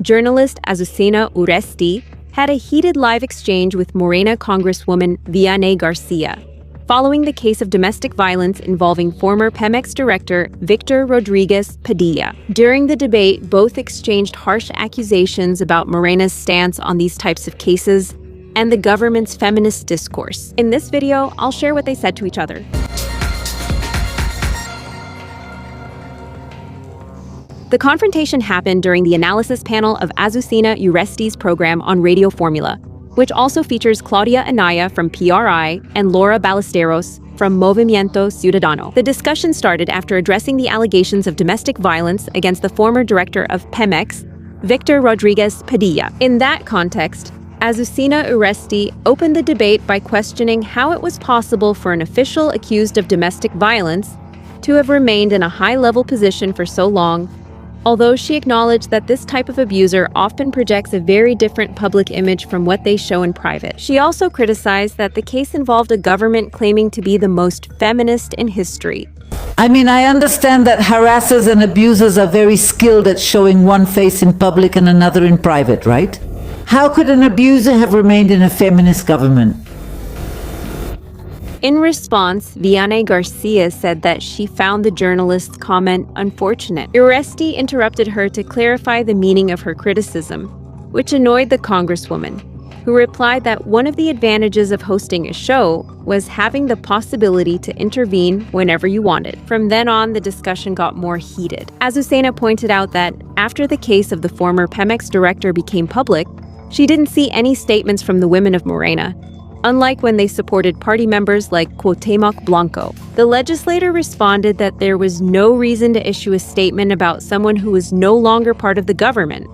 journalist Azucena Uresti had a heated live exchange with Morena Congresswoman Vianney Garcia, following the case of domestic violence involving former Pemex director Victor Rodriguez Padilla. During the debate, both exchanged harsh accusations about Morena's stance on these types of cases and the government's feminist discourse. In this video, I'll share what they said to each other. The confrontation happened during the analysis panel of Azucena Uresti's program on Radio Formula, which also features Claudia Anaya from PRI and Laura Ballesteros from Movimiento Ciudadano. The discussion started after addressing the allegations of domestic violence against the former director of Pemex, Victor Rodriguez Padilla. In that context, Azucena Uresti opened the debate by questioning how it was possible for an official accused of domestic violence to have remained in a high-level position for so long, although she acknowledged that this type of abuser often projects a very different public image from what they show in private. She also criticized that the case involved a government claiming to be the most feminist in history. I mean, I understand that harassers and abusers are very skilled at showing one face in public and another in private, right? How could an abuser have remained in a feminist government? In response, Vianney Garcia said that she found the journalist's comment unfortunate. Uresti interrupted her to clarify the meaning of her criticism, which annoyed the congresswoman, who replied that one of the advantages of hosting a show was having the possibility to intervene whenever you wanted. From then on, the discussion got more heated. Azucena pointed out that after the case of the former Pemex director became public, she didn't see any statements from the women of Morena, unlike when they supported party members like Cuauhtemoc Blanco. The legislator responded that there was no reason to issue a statement about someone who was no longer part of the government.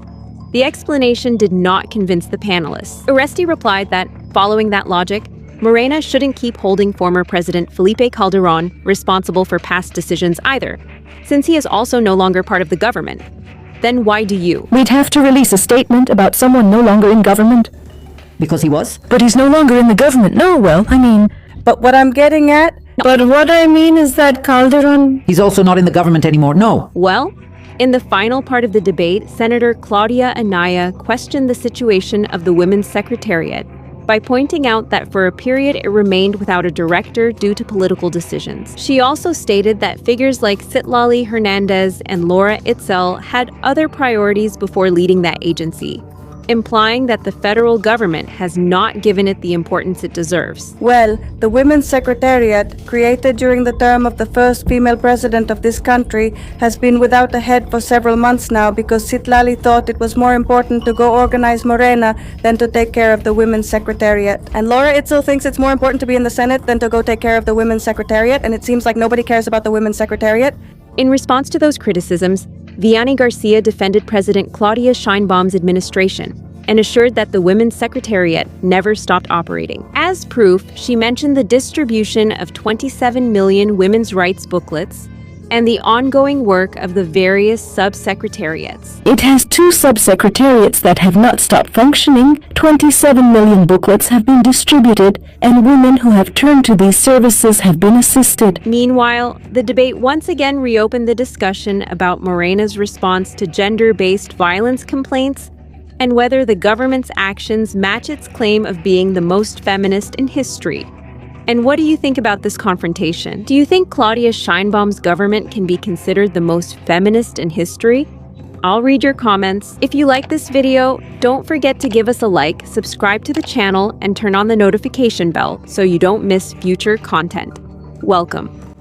The explanation did not convince the panelists. Uresti replied that, following that logic, Morena shouldn't keep holding former President Felipe Calderon responsible for past decisions either, since he is also no longer part of the government. Then why do you? We'd have to release a statement about someone no longer in government. Because he was? But he's no longer in the government. No, well, I mean... But what I'm getting at... But what I mean is that Calderon... He's also not in the government anymore, no. Well, in the final part of the debate, Senator Claudia Anaya questioned the situation of the Women's Secretariat by pointing out that for a period it remained without a director due to political decisions. She also stated that figures like Citlali Hernandez and Laura Itzel had other priorities before leading that agency, implying that the federal government has not given it the importance it deserves. Well, the Women's Secretariat, created during the term of the first female president of this country, has been without a head for several months now because Citlali thought it was more important to go organize Morena than to take care of the Women's Secretariat. And Laura Itzel thinks it's more important to be in the Senate than to go take care of the Women's Secretariat, and it seems like nobody cares about the Women's Secretariat. In response to those criticisms, Vianney Garcia defended President Claudia Sheinbaum's administration and assured that the Women's Secretariat never stopped operating. As proof, she mentioned the distribution of 27 million women's rights booklets and the ongoing work of the various sub-secretariats. It has 2 sub-secretariats that have not stopped functioning. 27 million booklets have been distributed, and women who have turned to these services have been assisted. Meanwhile, the debate once again reopened the discussion about Morena's response to gender-based violence complaints and whether the government's actions match its claim of being the most feminist in history. And what do you think about this confrontation? Do you think Claudia Sheinbaum's government can be considered the most feminist in history? I'll read your comments. If you like this video, don't forget to give us a like, subscribe to the channel, and turn on the notification bell so you don't miss future content. Welcome.